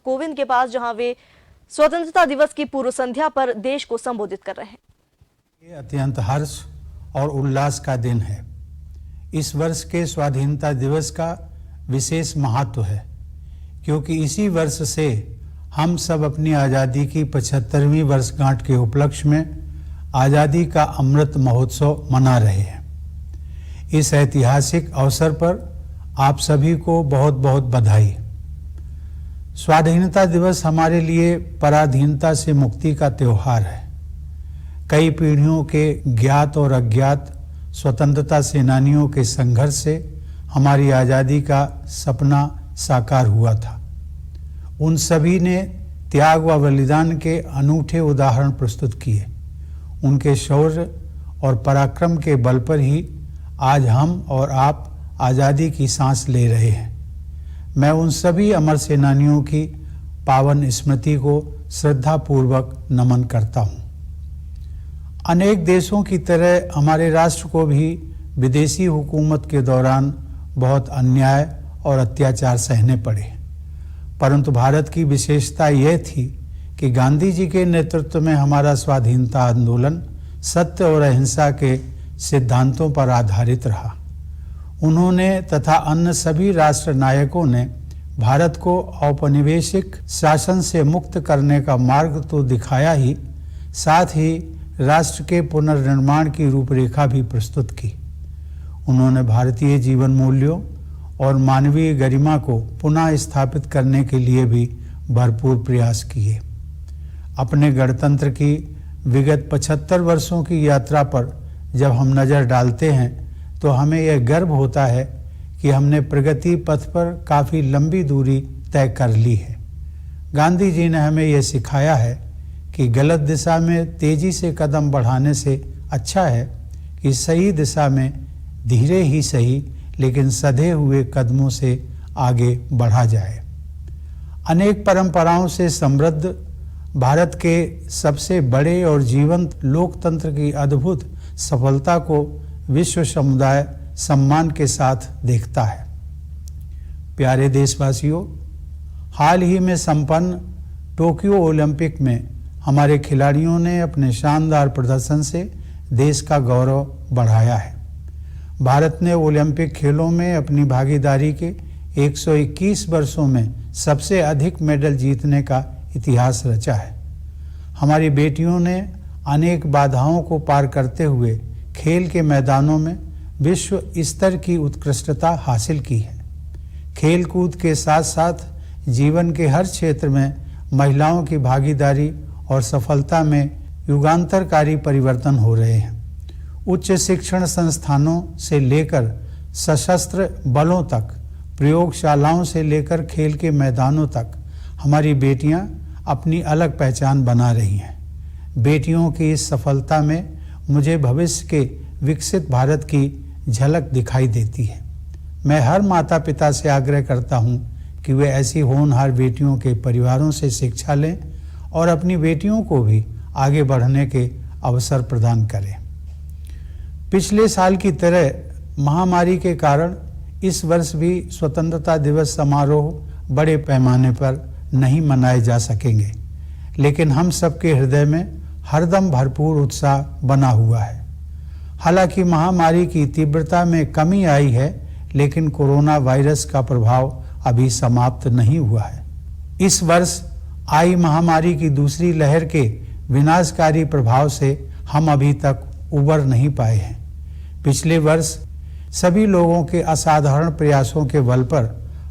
कोविंद के पास, जहां वे स्वतंत्रता दिवस की पूर्व संध्या पर देश को संबोधित कर रहे हैं। ये अत्यंत हर्ष और उल्लास का दिन है। इस वर्ष के स्वाधीनता दिवस का विशेष महत्व है क्योंकि इसी वर्ष से हम सब अपनी आज़ादी की 75वीं वर्षगांठ के उपलक्ष्य में आज़ादी का अमृत महोत्सव मना रहे हैं। इस ऐतिहासिक अवसर पर आप सभी को बहुत बहुत बधाई। स्वाधीनता दिवस हमारे लिए पराधीनता से मुक्ति का त्योहार है। कई पीढ़ियों के ज्ञात और अज्ञात स्वतंत्रता सेनानियों के संघर्ष से हमारी आज़ादी का सपना साकार हुआ था। उन सभी ने त्याग व बलिदान के अनूठे उदाहरण प्रस्तुत किए। उनके शौर्य और पराक्रम के बल पर ही आज हम और आप आज़ादी की सांस ले रहे हैं। मैं उन सभी अमर सेनानियों की पावन स्मृति को श्रद्धापूर्वक नमन करता हूँ। अनेक देशों की तरह हमारे राष्ट्र को भी विदेशी हुकूमत के दौरान बहुत अन्याय और अत्याचार सहने पड़े, परंतु भारत की विशेषता यह थी कि गांधी जी के नेतृत्व में हमारा स्वाधीनता आंदोलन सत्य और अहिंसा के सिद्धांतों पर आधारित रहा। उन्होंने तथा अन्य सभी राष्ट्र नायकों ने भारत को औपनिवेशिक शासन से मुक्त करने का मार्ग तो दिखाया ही, साथ ही राष्ट्र के पुनर्निर्माण की रूपरेखा भी प्रस्तुत की। उन्होंने भारतीय जीवन मूल्यों और मानवीय गरिमा को पुनः स्थापित करने के लिए भी भरपूर प्रयास किए। अपने गणतंत्र की विगत 75 वर्षों की यात्रा पर जब हम नज़र डालते हैं तो हमें यह गर्व होता है कि हमने प्रगति पथ पर काफ़ी लंबी दूरी तय कर ली है। गांधी जी ने हमें यह सिखाया है कि गलत दिशा में तेजी से कदम बढ़ाने से अच्छा है कि सही दिशा में धीरे ही सही लेकिन सधे हुए कदमों से आगे बढ़ा जाए। अनेक परंपराओं से समृद्ध भारत के सबसे बड़े और जीवंत लोकतंत्र की अद्भुत सफलता को विश्व समुदाय सम्मान के साथ देखता है। प्यारे देशवासियों, हाल ही में संपन्न टोक्यो ओलंपिक में हमारे खिलाड़ियों ने अपने शानदार प्रदर्शन से देश का गौरव बढ़ाया है। भारत ने ओलंपिक खेलों में अपनी भागीदारी के 121 वर्षों में सबसे अधिक मेडल जीतने का इतिहास रचा है। हमारी बेटियों ने अनेक बाधाओं को पार करते हुए खेल के मैदानों में विश्व स्तर की उत्कृष्टता हासिल की है। खेल कूद के साथ साथ जीवन के हर क्षेत्र में महिलाओं की भागीदारी और सफलता में युगांतरकारी परिवर्तन हो रहे हैं। उच्च शिक्षण संस्थानों से लेकर सशस्त्र बलों तक, प्रयोगशालाओं से लेकर खेल के मैदानों तक हमारी बेटियां अपनी अलग पहचान बना रही हैं। बेटियों की इस सफलता में मुझे भविष्य के विकसित भारत की झलक दिखाई देती है। मैं हर माता पिता से आग्रह करता हूं कि वे ऐसी होनहार बेटियों के परिवारों से शिक्षा लें और अपनी बेटियों को भी आगे बढ़ने के अवसर प्रदान करें। पिछले साल की तरह महामारी के कारण इस वर्ष भी स्वतंत्रता दिवस समारोह बड़े पैमाने पर नहीं मनाए जा सकेंगे, लेकिन हम सबके हृदय में हरदम भरपूर उत्साह बना हुआ है। हालांकि महामारी की तीव्रता में कमी आई है, लेकिन कोरोना वायरस का प्रभाव अभी समाप्त नहीं हुआ है। इस वर्ष आई महामारी की दूसरी लहर के विनाशकारी प्रभाव से हम अभी तक उबर नहीं पाए हैं। पिछले वर्ष सभी लोगों के असाधारण प्रयासों के बल पर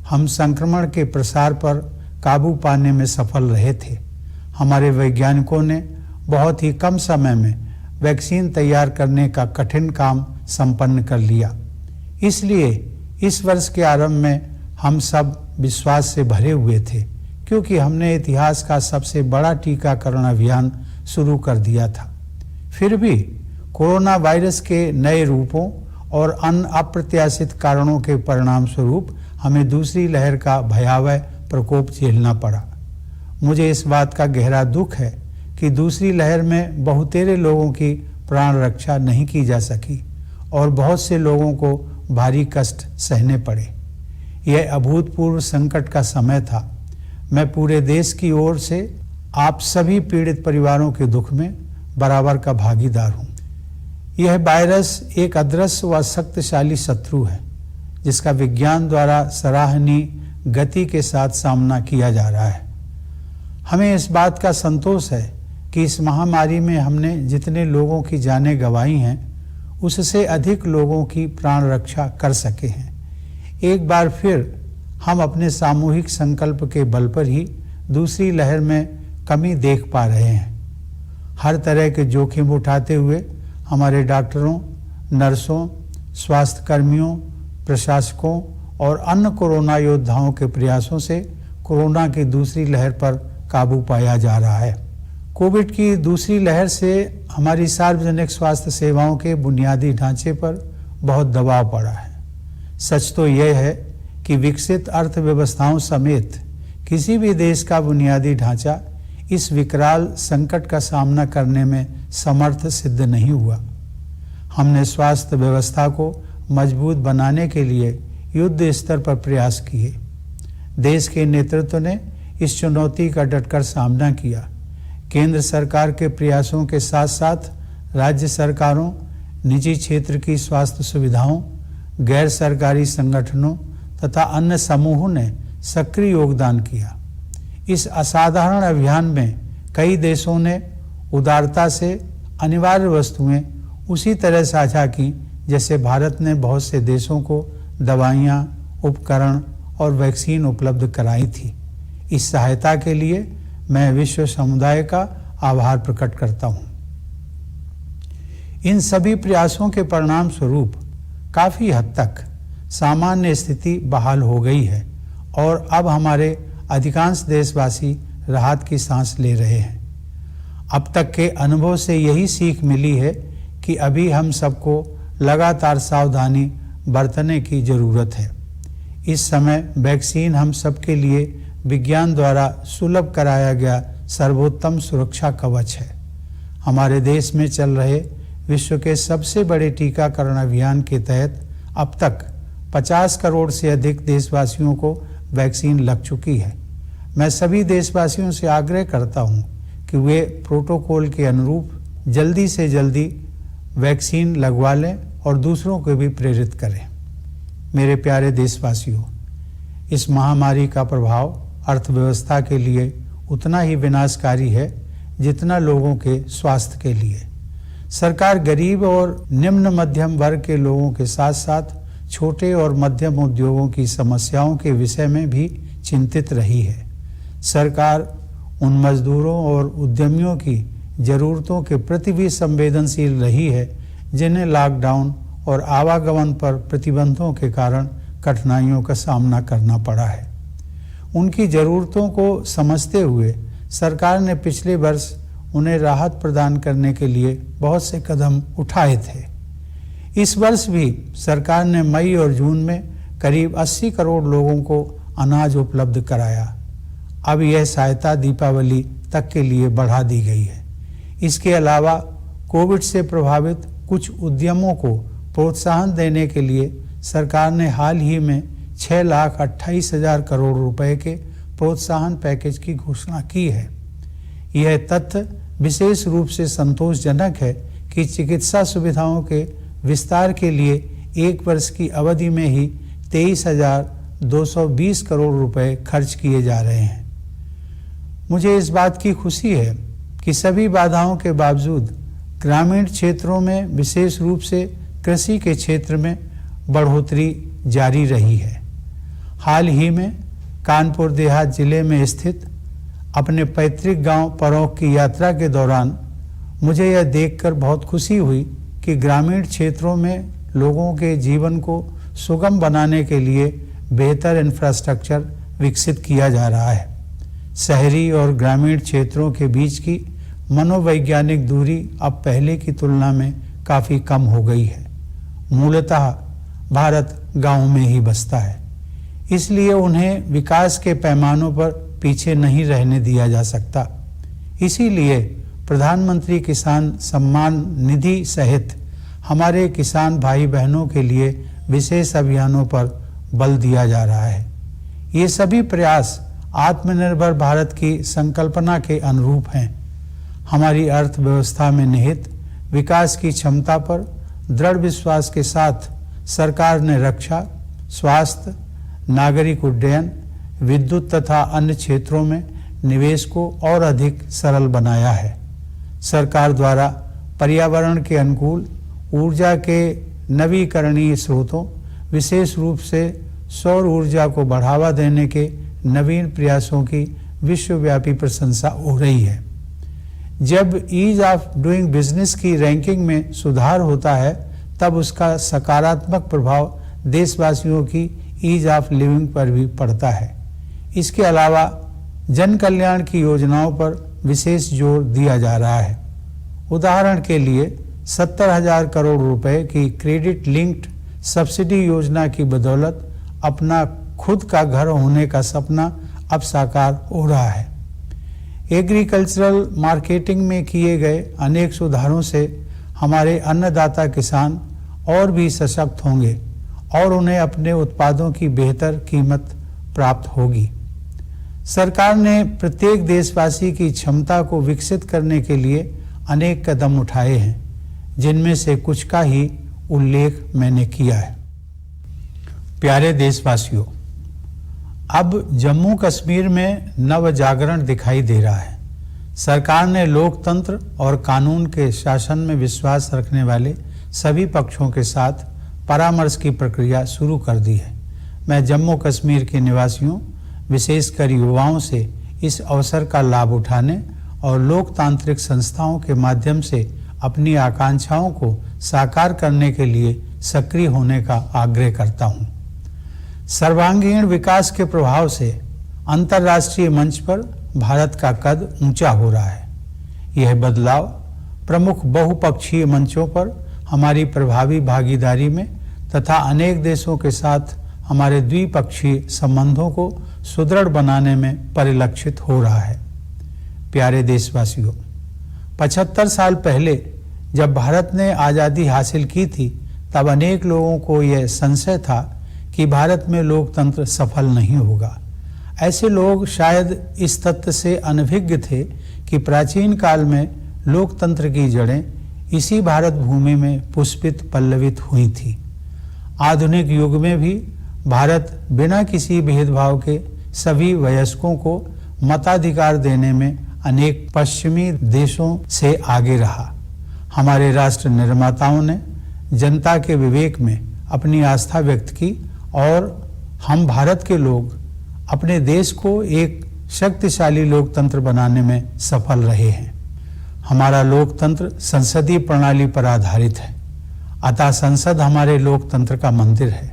हम संक्रमण के प्रसार पर काबू पाने में सफल रहे थे। हमारे वैज्ञानिकों ने बहुत ही कम समय में वैक्सीन तैयार करने का कठिन काम संपन्न कर लिया। इसलिए इस वर्ष के आरंभ में हम सब विश्वास से भरे हुए थे, क्योंकि हमने इतिहास का सबसे बड़ा टीकाकरण अभियान शुरू कर दिया था। फिर भी कोरोना वायरस के नए रूपों और अन्य अप्रत्याशित कारणों के परिणाम स्वरूप हमें दूसरी लहर का भयावह प्रकोप झेलना पड़ा। मुझे इस बात का गहरा दुख है कि दूसरी लहर में बहुतेरे लोगों की प्राण रक्षा नहीं की जा सकी और बहुत से लोगों को भारी कष्ट सहने पड़े। यह अभूतपूर्व संकट का समय था। मैं पूरे देश की ओर से आप सभी पीड़ित परिवारों के दुख में बराबर का भागीदार हूं। यह वायरस एक अदृश्य व शक्तिशाली शत्रु है जिसका विज्ञान द्वारा सराहनीय गति के साथ सामना किया जा रहा है। हमें इस बात का संतोष है कि इस महामारी में हमने जितने लोगों की जानें गंवाई हैं उससे अधिक लोगों की प्राण रक्षा कर सके हैं। एक बार फिर हम अपने सामूहिक संकल्प के बल पर ही दूसरी लहर में कमी देख पा रहे हैं। हर तरह के जोखिम उठाते हुए हमारे डॉक्टरों, नर्सों, स्वास्थ्य कर्मियों, प्रशासकों और अन्य कोरोना योद्धाओं के प्रयासों से कोरोना की दूसरी लहर पर काबू पाया जा रहा है। कोविड की दूसरी लहर से हमारी सार्वजनिक स्वास्थ्य सेवाओं के बुनियादी ढांचे पर बहुत दबाव पड़ा है। सच तो यह है कि विकसित अर्थव्यवस्थाओं समेत किसी भी देश का बुनियादी ढांचा इस विकराल संकट का सामना करने में समर्थ सिद्ध नहीं हुआ। हमने स्वास्थ्य व्यवस्था को मजबूत बनाने के लिए युद्ध स्तर पर प्रयास किए। देश के नेतृत्व ने इस चुनौती का डटकर सामना किया। केंद्र सरकार के प्रयासों के साथ साथ राज्य सरकारों, निजी क्षेत्र की स्वास्थ्य सुविधाओं, गैर सरकारी संगठनों तथा अन्य समूहों ने सक्रिय योगदान किया। इस असाधारण अभियान में कई देशों ने उदारता से अनिवार्य वस्तुएं उसी तरह साझा की जैसे भारत ने बहुत से देशों को दवाइयां, उपकरण और वैक्सीन उपलब्ध कराई थी। इस सहायता के लिए मैं विश्व समुदाय का आभार प्रकट करता हूं। इन सभी प्रयासों के परिणाम स्वरूप काफी हद तक सामान्य स्थिति बहाल हो गई है और अब हमारे अधिकांश देशवासी राहत की सांस ले रहे हैं। अब तक के अनुभव से यही सीख मिली है कि अभी हम सबको लगातार सावधानी बरतने की जरूरत है। इस समय वैक्सीन हम सबके लिए विज्ञान द्वारा सुलभ कराया गया सर्वोत्तम सुरक्षा कवच है। हमारे देश में चल रहे विश्व के सबसे बड़े टीकाकरण अभियान के तहत अब तक 50 करोड़ से अधिक देशवासियों को वैक्सीन लग चुकी है। मैं सभी देशवासियों से आग्रह करता हूं कि वे प्रोटोकॉल के अनुरूप जल्दी से जल्दी वैक्सीन लगवा लें और दूसरों को भी प्रेरित करें। मेरे प्यारे देशवासियों, इस महामारी का प्रभाव अर्थव्यवस्था के लिए उतना ही विनाशकारी है जितना लोगों के स्वास्थ्य के लिए। सरकार गरीब और निम्न मध्यम वर्ग के लोगों के साथ साथ छोटे और मध्यम उद्योगों की समस्याओं के विषय में भी चिंतित रही है। सरकार उन मजदूरों और उद्यमियों की जरूरतों के प्रति भी संवेदनशील रही है जिन्हें लॉकडाउन और आवागमन पर प्रतिबंधों के कारण कठिनाइयों का सामना करना पड़ा है। उनकी जरूरतों को समझते हुए सरकार ने पिछले वर्ष उन्हें राहत प्रदान करने के लिए बहुत से कदम उठाए थे। इस वर्ष भी सरकार ने मई और जून में करीब 80 करोड़ लोगों को अनाज उपलब्ध कराया। अब यह सहायता दीपावली तक के लिए बढ़ा दी गई है। इसके अलावा कोविड से प्रभावित कुछ उद्यमों को प्रोत्साहन देने के लिए सरकार ने हाल ही में 6,28,000 करोड़ रुपए के प्रोत्साहन पैकेज की घोषणा की है। यह तथ्य विशेष रूप से संतोषजनक है कि चिकित्सा सुविधाओं के विस्तार के लिए एक वर्ष की अवधि में ही 23,220 करोड़ रुपए खर्च किए जा रहे हैं। मुझे इस बात की खुशी है कि सभी बाधाओं के बावजूद ग्रामीण क्षेत्रों में विशेष रूप से कृषि के क्षेत्र में बढ़ोतरी जारी रही है। हाल ही में कानपुर देहात जिले में स्थित अपने पैतृक गांव परौख की यात्रा के दौरान मुझे यह देखकर बहुत खुशी हुई कि ग्रामीण क्षेत्रों में लोगों के जीवन को सुगम बनाने के लिए बेहतर इंफ्रास्ट्रक्चर विकसित किया जा रहा है। शहरी और ग्रामीण क्षेत्रों के बीच की मनोवैज्ञानिक दूरी अब पहले की तुलना में काफ़ी कम हो गई है। मूलतः भारत गांव में ही बसता है, इसलिए उन्हें विकास के पैमानों पर पीछे नहीं रहने दिया जा सकता। इसीलिए प्रधानमंत्री किसान सम्मान निधि सहित हमारे किसान भाई बहनों के लिए विशेष अभियानों पर बल दिया जा रहा है। ये सभी प्रयास आत्मनिर्भर भारत की संकल्पना के अनुरूप हैं। हमारी अर्थव्यवस्था में निहित विकास की क्षमता पर दृढ़ विश्वास के साथ सरकार ने रक्षा, स्वास्थ्य, नागरिक उड्डयन, विद्युत तथा अन्य क्षेत्रों में निवेश को और अधिक सरल बनाया है। सरकार द्वारा पर्यावरण के अनुकूल ऊर्जा के नवीकरणीय स्रोतों, विशेष रूप से सौर ऊर्जा को बढ़ावा देने के नवीन प्रयासों की विश्वव्यापी प्रशंसा हो रही है। जब ईज ऑफ डूइंग बिजनेस की रैंकिंग में सुधार होता है, तब उसका सकारात्मक प्रभाव देशवासियों की ईज ऑफ लिविंग पर भी पड़ता है। इसके अलावा जन कल्याण की योजनाओं पर विशेष जोर दिया जा रहा है। उदाहरण के लिए 70,000 करोड़ रुपए की क्रेडिट लिंक्ड सब्सिडी योजना की बदौलत अपना खुद का घर होने का सपना अब साकार हो रहा है। एग्रीकल्चरल मार्केटिंग में किए गए अनेक सुधारों से हमारे अन्नदाता किसान और भी सशक्त होंगे और उन्हें अपने उत्पादों की बेहतर कीमत प्राप्त होगी। सरकार ने प्रत्येक देशवासी की क्षमता को विकसित करने के लिए अनेक कदम उठाए हैं, जिनमें से कुछ का ही उल्लेख मैंने किया है। प्यारे देशवासियों, अब जम्मू कश्मीर में नव जागरण दिखाई दे रहा है। सरकार ने लोकतंत्र और कानून के शासन में विश्वास रखने वाले सभी पक्षों के साथ परामर्श की प्रक्रिया शुरू कर दी है। मैं जम्मू कश्मीर के निवासियों, विशेषकर युवाओं से इस अवसर का लाभ उठाने और लोकतांत्रिक संस्थाओं के माध्यम से अपनी आकांक्षाओं को साकार करने के लिए सक्रिय होने का आग्रह करता हूं। सर्वांगीण विकास के प्रभाव से अंतर्राष्ट्रीय मंच पर भारत का कद ऊंचा हो रहा है। यह बदलाव प्रमुख बहुपक्षीय मंचों पर हमारी प्रभावी भागीदारी में तथा अनेक देशों के साथ हमारे द्विपक्षीय संबंधों को सुदृढ़ बनाने में परिलक्षित हो रहा है। प्यारे देशवासियों, 75 साल पहले जब भारत ने आज़ादी हासिल की थी, तब अनेक लोगों को यह संशय था कि भारत में लोकतंत्र सफल नहीं होगा। ऐसे लोग शायद इस तथ्य से अनभिज्ञ थे कि प्राचीन काल में लोकतंत्र की जड़ें इसी भारत भूमि में पुष्पित पल्लवित हुई थी। आधुनिक युग में भी भारत बिना किसी भेदभाव के सभी वयस्कों को मताधिकार देने में अनेक पश्चिमी देशों से आगे रहा। हमारे राष्ट्र निर्माताओं ने जनता के विवेक में अपनी आस्था व्यक्त की और हम भारत के लोग अपने देश को एक शक्तिशाली लोकतंत्र बनाने में सफल रहे हैं। हमारा लोकतंत्र संसदीय प्रणाली पर आधारित है, अतः संसद हमारे लोकतंत्र का मंदिर है,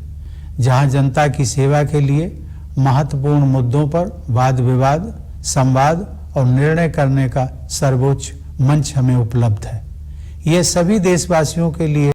जहां जनता की सेवा के लिए महत्वपूर्ण मुद्दों पर वाद विवाद, संवाद और निर्णय करने का सर्वोच्च मंच हमें उपलब्ध है। ये सभी देशवासियों के लिए